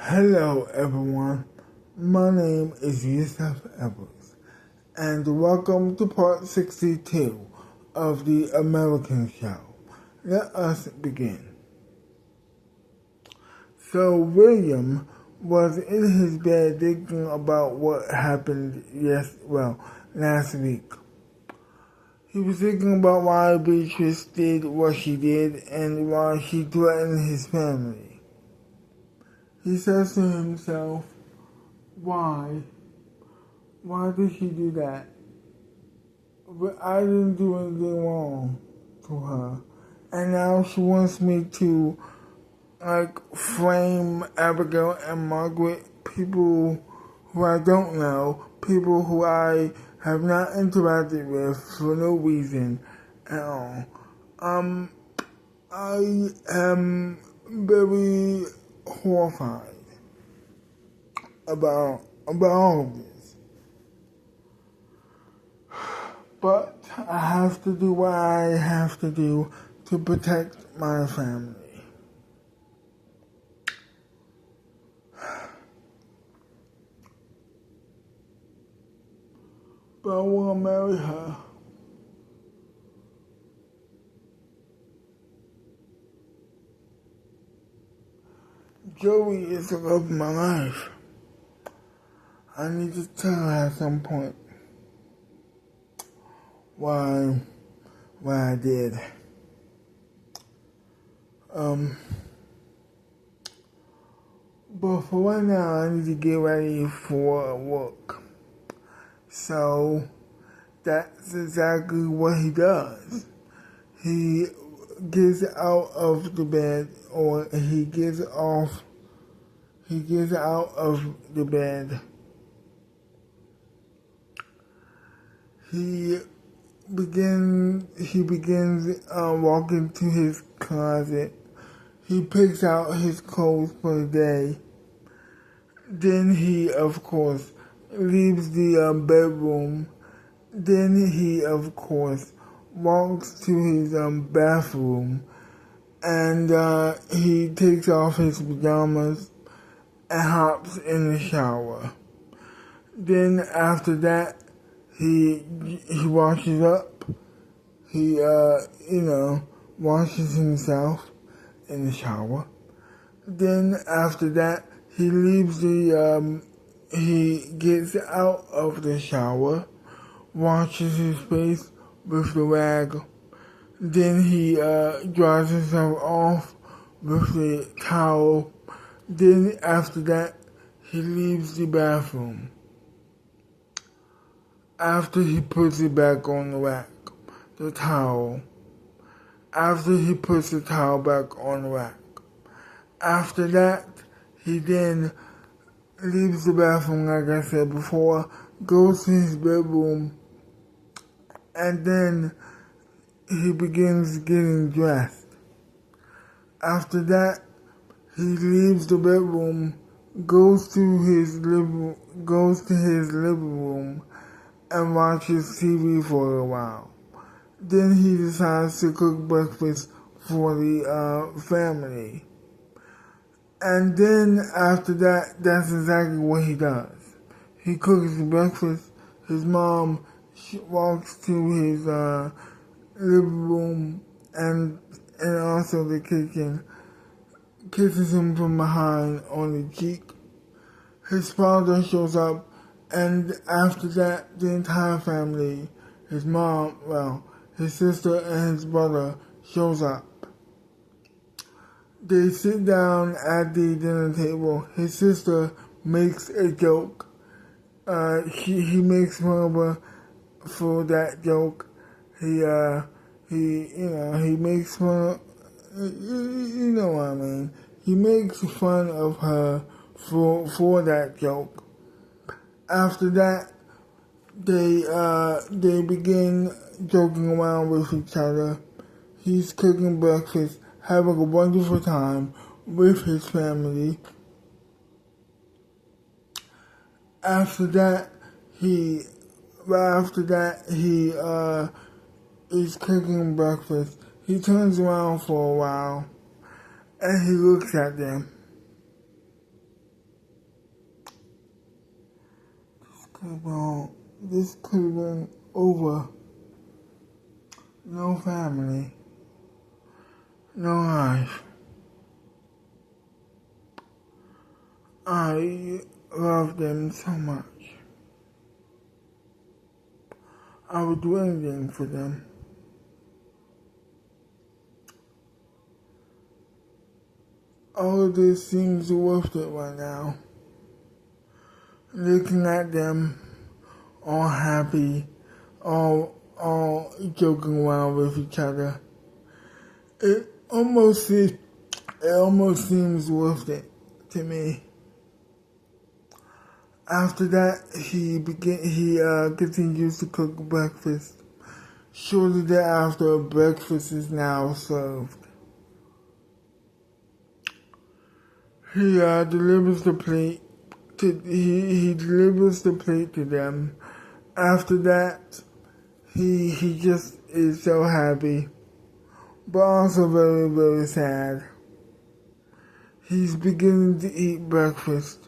Hello everyone, my name is Yusuf Edwards, and welcome to part 62 of the American Show. Let us begin. So William was in his bed thinking about what happened last week. He was thinking about why Beatrice did what she did and why she threatened his family. He says to himself, why? Why did she do that? But I didn't do anything wrong to her. And now she wants me to, frame Abigail and Margaret, people who I don't know, people who I have not interacted with for no reason at all. I am very horrified about all of this. But I have to do what I have to do to protect my family. But I want to marry her. Joey is the love of my life. I need to tell her at some point why I did. But for right now, I need to get ready for work. So that's exactly what he does. He gets out of the bed, or he gets out of the bed. He begins walking to his closet. He picks out his clothes for the day. Then he, of course, leaves the bedroom. Then he, of course, walks to his bathroom, and he takes off his pajamas and hops in the shower. Then after that, he washes up. He washes himself in the shower. Then after that, he leaves he gets out of the shower, washes his face with the rag. Then he dries himself off with the towel. Then after that, he leaves the bathroom. After he puts it back on the rack, the towel. After he puts the towel back on the rack. After that, he then leaves the bathroom, like I said before, goes to his bedroom, and then he begins getting dressed. After that, he leaves the bedroom, goes to his living room, and watches TV for a while. Then he decides to cook breakfast for the family. And then after that, that's exactly what he does. He cooks breakfast. His mom walks to his living room and also the kitchen, kisses him from behind on the cheek. His father shows up, and after that, the entire family, his mom, his sister and his brother shows up. They sit down at the dinner table. His sister makes a joke. He makes fun of her for that joke. He makes fun of, you know what I mean. He makes fun of her for that joke. After that, they begin joking around with each other. He's cooking breakfast, having a wonderful time with his family. After that, he is cooking breakfast. He turns around for a while and he looks at them. This could have been over. No family, no life. I love them so much. I would do anything for them. All of this seems worth it right now. Looking at them, all happy, all joking around with each other. It almost seems worth it to me. After that, he continues to cook breakfast. Shortly thereafter, breakfast is now served. He delivers the plate he delivers the plate to them. After that, he just is so happy, but also very, very sad. He's beginning to eat breakfast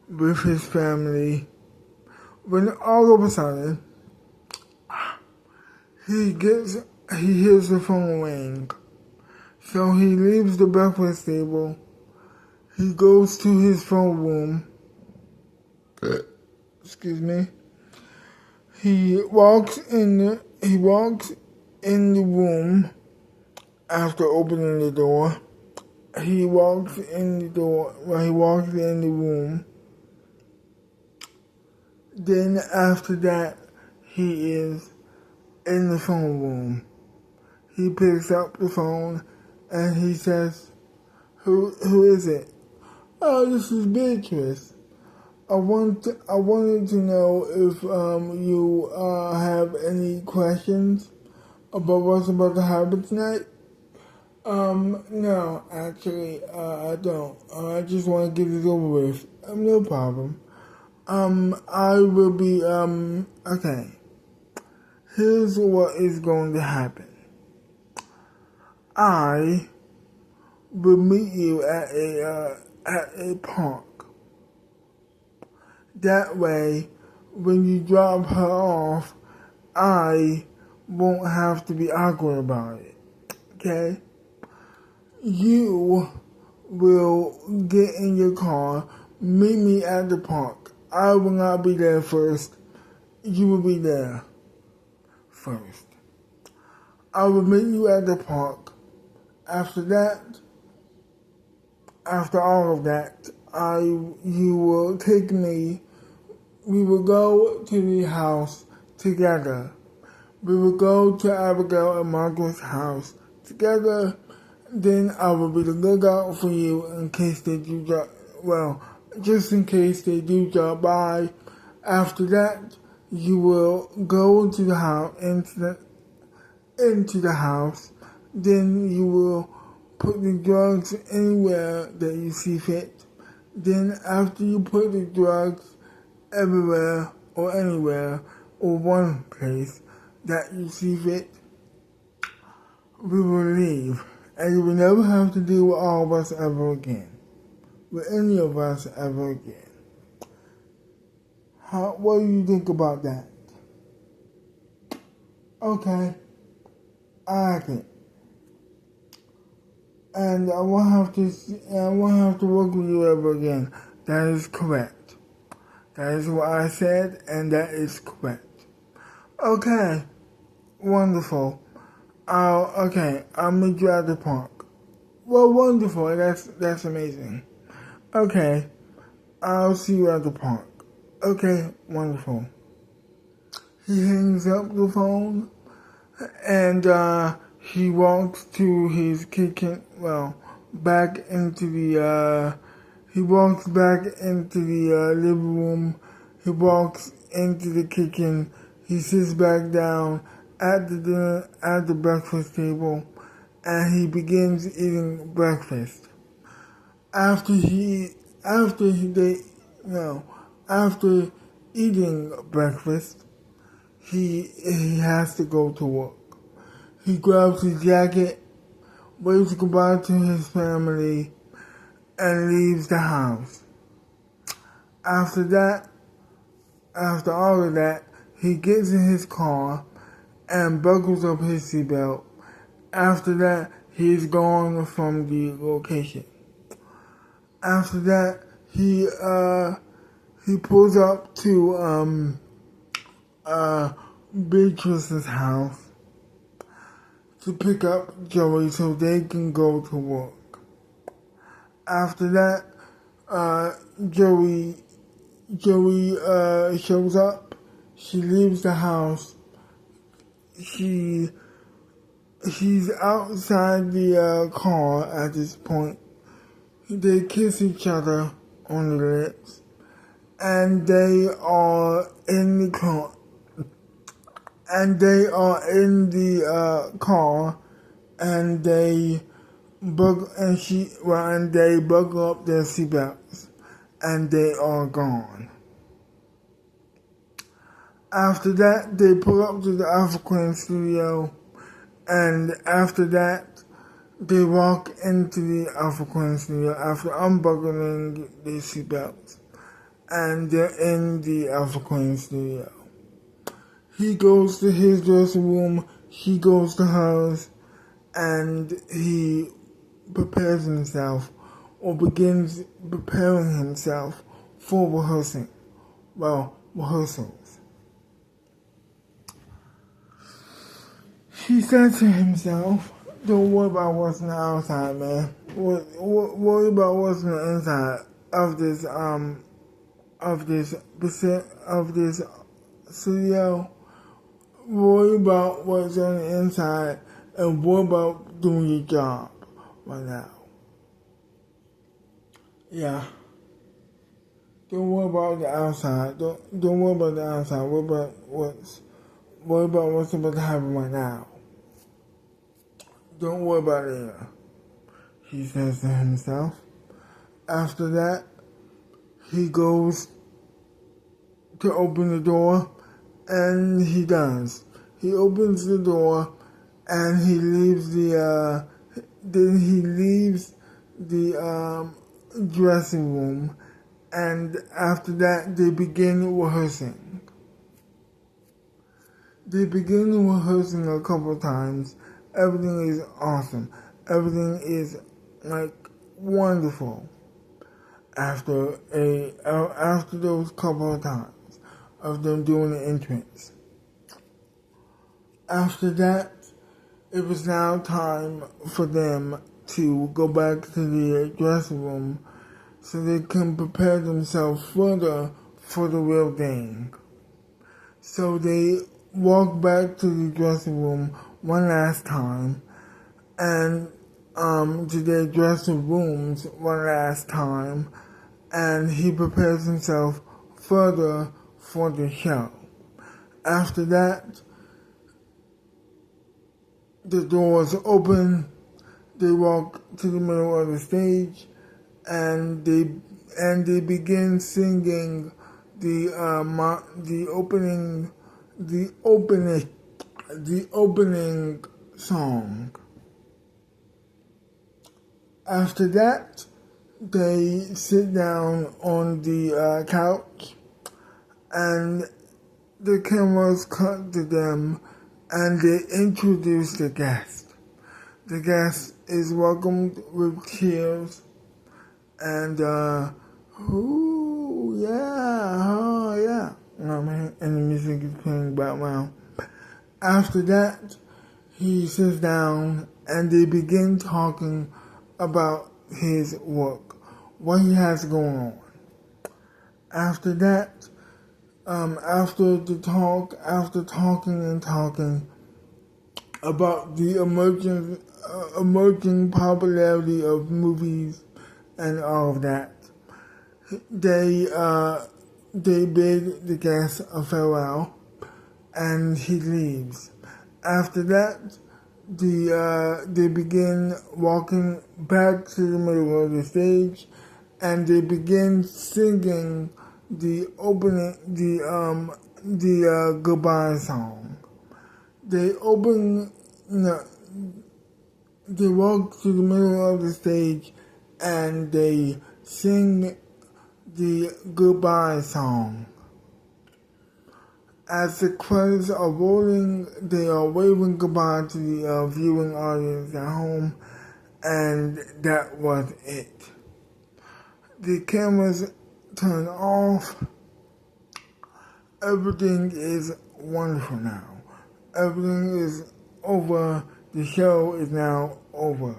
with his family when all of a sudden he hears the phone ring. So he leaves the breakfast table. He goes to his phone room. Excuse me. He walks in the room after opening the door. He walks in the room. Then after that, he is in the phone room. He picks up the phone and he says, Who is it? Oh, this is Beatrice. I wanted to know if you have any questions about what's about to happen tonight. No, actually, I don't. I just want to get this over with. No problem. I will be, okay. Here's what is going to happen. I will meet you at a park. That way, when you drop her off, I won't have to be awkward about it. Okay? You will get in your car, meet me at the park. I will not be there first. You will be there first. I will meet you at the park. After all of that, you will take me. We will go to the house together. We will go to Abigail and Margaret's house together. Then I will be the lookout for you in case they do drop. Well, just in case they do drop by. After that, you will go into the house, into the house. Then you will put the drugs anywhere that you see fit. Then after you put the drugs everywhere or anywhere or one place that you see fit, we will leave. And you will never have to deal with all of us ever again. With any of us ever again. What do you think about that? Okay. I like it. And I won't have to work with you ever again. That is correct. That is what I said, and that is correct. Okay. Wonderful. I'll meet you at the park. Well, wonderful. That's amazing. Okay. I'll see you at the park. Okay, wonderful. He hangs up the phone and he walks to his kitchen, back into the, he walks back into the living room. He walks into the kitchen. He sits back down at the breakfast table, and he begins eating breakfast. After eating breakfast, he has to go to work. He grabs his jacket, waves goodbye to his family, and leaves the house. After that, After all of that, he gets in his car and buckles up his seatbelt. After that, he is gone from the location. After that, he pulls up to Beatrice's house to pick up Joey so they can go to work. After that, Joey shows up. She leaves the house. She's outside the car at this point. They kiss each other on the lips, and they are in the car. And they are in the car, and they buckle up their seatbelts, and they are gone. After that, they pull up to the Alpha Queen studio, and after that, they walk into the Alpha Queen studio after unbuckling their seatbelts, and they're in the Alpha Queen studio. He goes to his dressing room, she goes to hers, and he prepares himself, or begins preparing himself for rehearsals. He said to himself, don't worry about what's on the outside, man. Worry about what's on the inside of this studio. Worry about what's on the inside and worry about doing your job right now. Yeah. Don't worry about the outside. Don't worry about the outside. Worry about what's about to happen right now. Don't worry about it, he says to himself. After that, he goes to open the door, and he does. He opens the door, and he leaves the dressing room, and after that, they begin rehearsing. They begin rehearsing a couple times. Everything is awesome. Everything is wonderful. After those couple of times of them doing the entrance. After that, it was now time for them to go back to the dressing room so they can prepare themselves further for the real thing. So they walk back to the dressing room one last time, and to their dressing rooms one last time, and he prepares himself further for the show. After that, the doors open, they walk to the middle of the stage, and they begin singing the opening song. After that, they sit down on the couch, and the cameras cut to them, and they introduce the guest. The guest is welcomed with cheers, and yeah. And the music is playing background. After that, he sits down, and they begin talking about his work, what he has going on. After that, after talking about the emerging popularity of movies and all of that, they bid the guest a farewell, and he leaves. After that, they begin walking back to the middle of the stage, and they begin singing the goodbye song. They walk to the middle of the stage, and they sing the goodbye song. As the credits are rolling, they are waving goodbye to the viewing audience at home, and that was it. The cameras turn off. Everything is wonderful now. Everything is over. The show is now over.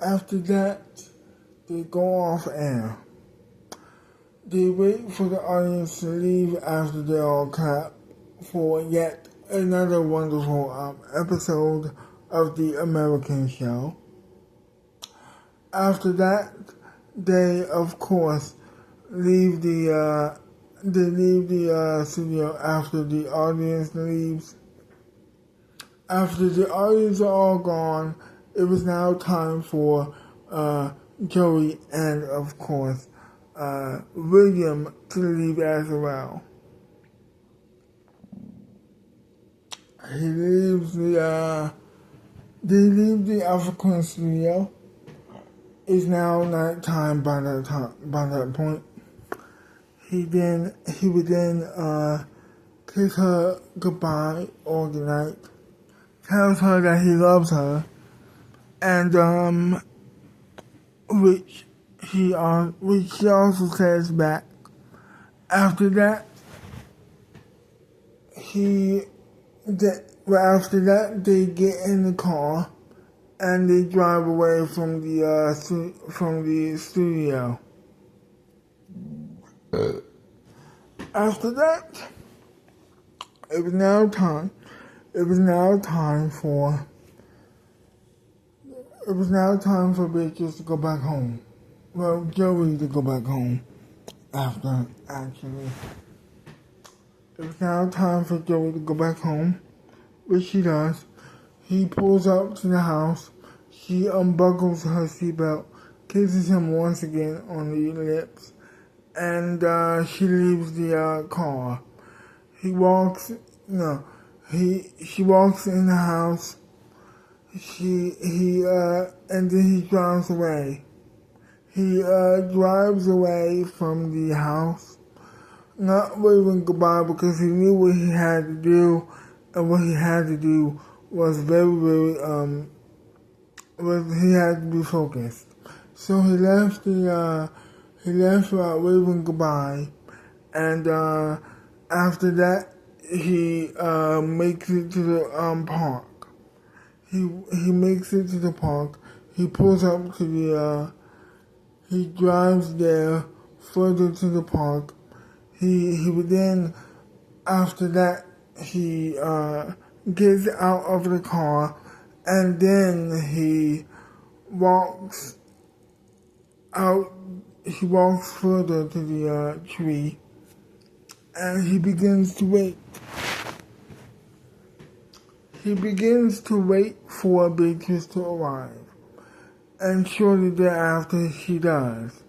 After that, they go off air. They wait for the audience to leave after they all clap for yet another wonderful episode of the American show. After that, they of course leave the studio after the audience leaves. After the audience are all gone, it was now time for Joey and of course William to leave as well. They leave the African studio. It's now nighttime by that point. He would then kiss her goodbye all the night, tells her that he loves her, and which she also says back. After that, they get in the car and they drive away from the studio. After that, it was now time for Beatrice to go back home. Well, Joey to go back home after, actually. It was now time for Joey to go back home, which she does. He pulls up to the house. She unbuckles her seatbelt, kisses him once again on the lips, and she leaves the car. She walks in the house. And then he drives away. He drives away from the house, not waving goodbye because he knew what he had to do, and what he had to do was very, he had to be focused. So he left without waving goodbye, and after that he makes it to the park. He makes it to the park. He pulls up to he drives there further to the park. He would then, after that, he gets out of the car, and then he walks out. He walks further to the tree, and he begins to wait. He begins to wait for Beatrice to arrive, and shortly thereafter she does.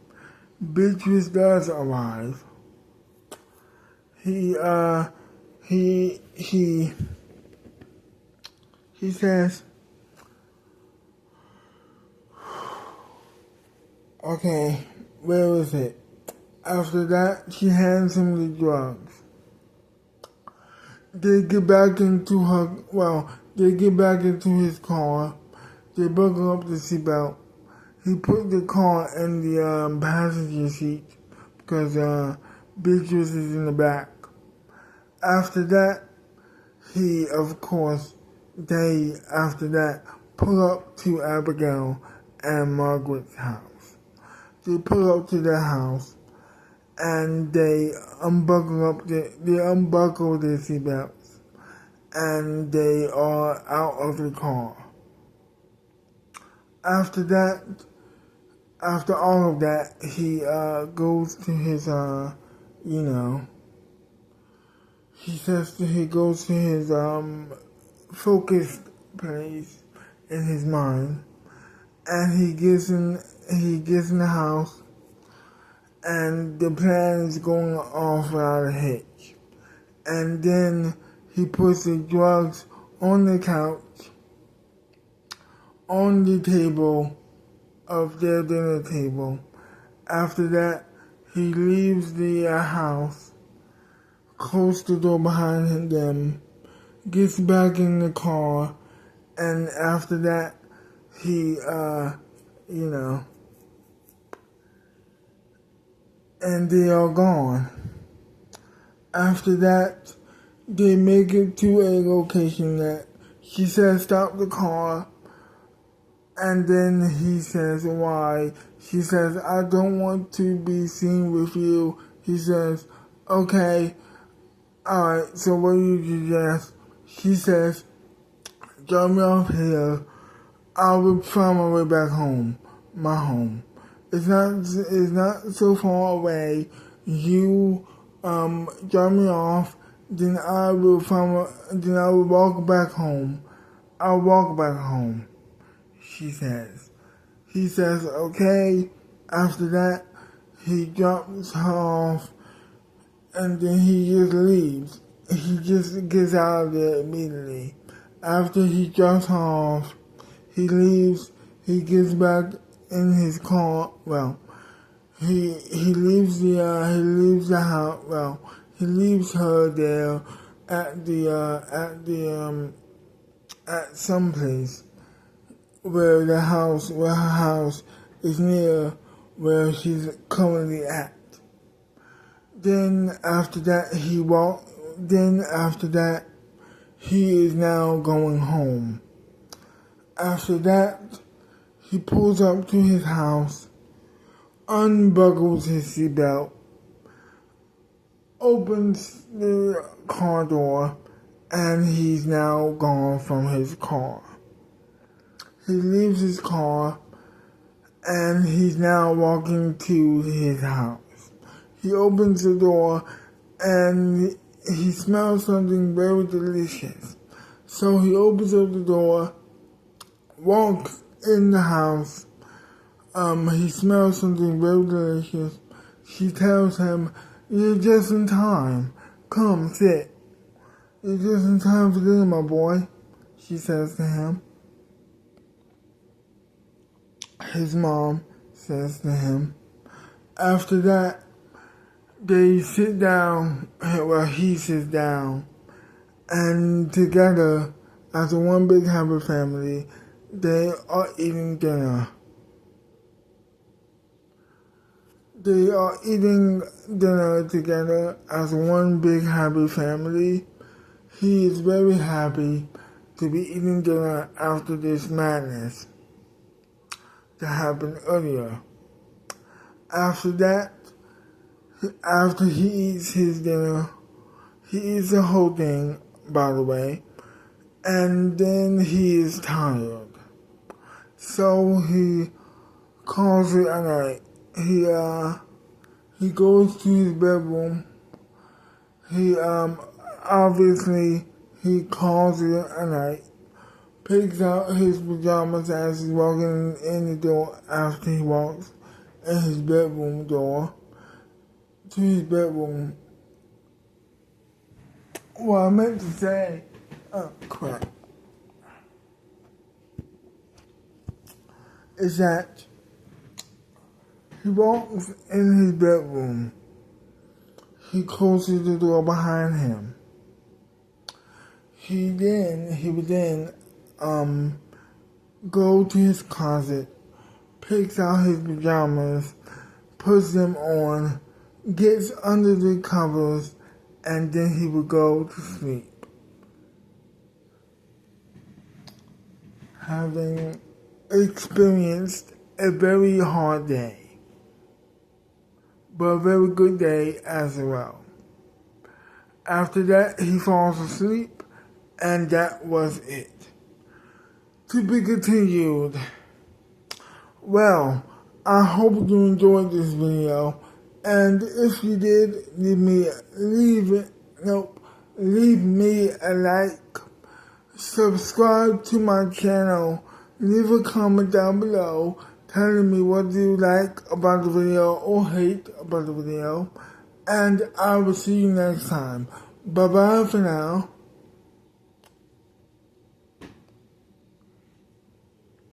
Beatrice does arrive. He says, okay, where is it? After that, she hands him the drugs. They get back into his car. They buckle up the seatbelt. He put the car in the passenger seat because Beatrice is in the back. After that, pull up to Abigail and Margaret's house. They pull up to their house, and they unbuckle their seatbelts, and they are out of the car. After all of that, he goes to his, he goes to his focused place in his mind, and he gets in the house, and the plan is going off without a hitch. And then he puts the drugs on the couch, on the table of their dinner table. After that, he leaves the house, closed the door behind them, gets back in the car, and after that, he, and they are gone. After that, they make it to a location that she says stop the car, and then he says why. She says, I don't want to be seen with you. He says, okay, alright, so what do you suggest? She says, drop me off here. I will find my way back home, my home. It's not so far away. You drop me off, then I will walk back home. I'll walk back home, she says. He says, okay. After that, he drops her off, and then he just leaves. He just gets out of there immediately. After he drops her off, he leaves. He gets back in his car. Well, he leaves the house. Well, he leaves her there at some place where her house is near where she's currently at. Then after that, he is now going home. After that, he pulls up to his house, unbuckles his seatbelt, opens the car door, and he's now gone from his car. He leaves his car, and he's now walking to his house. He opens the door, and he smells something very delicious. So he opens up the door, walks in the house. He smells something very delicious. She tells him, you're just in time. Come, sit. You're just in time for dinner, my boy, she says to him. His mom says to him. After that, they sit down, well, he sits down, and together, as a one big happy family, they are eating dinner. They are eating dinner together as one big happy family. He is very happy to be eating dinner after this madness that happened earlier. After that, after he eats his dinner, he eats the whole thing, by the way, and then he is tired. So he calls it a night. He goes to his bedroom. He obviously he calls it a night. Picks out his pajamas as he's walking in the door after he walks in his bedroom door to his bedroom. Well, I meant to say, oh crap, is that he walks in his bedroom. He closes the door behind him. He would then go to his closet, picks out his pajamas, puts them on, gets under the covers, and then he would go to sleep. Having experienced a very hard day, but a very good day as well. After that, he falls asleep, and that was it. To be continued. Well, I hope you enjoyed this video, and if you did, leave me a like, subscribe to my channel, leave a comment down below telling me what you like about the video or hate about the video, and I will see you next time. Bye bye for now.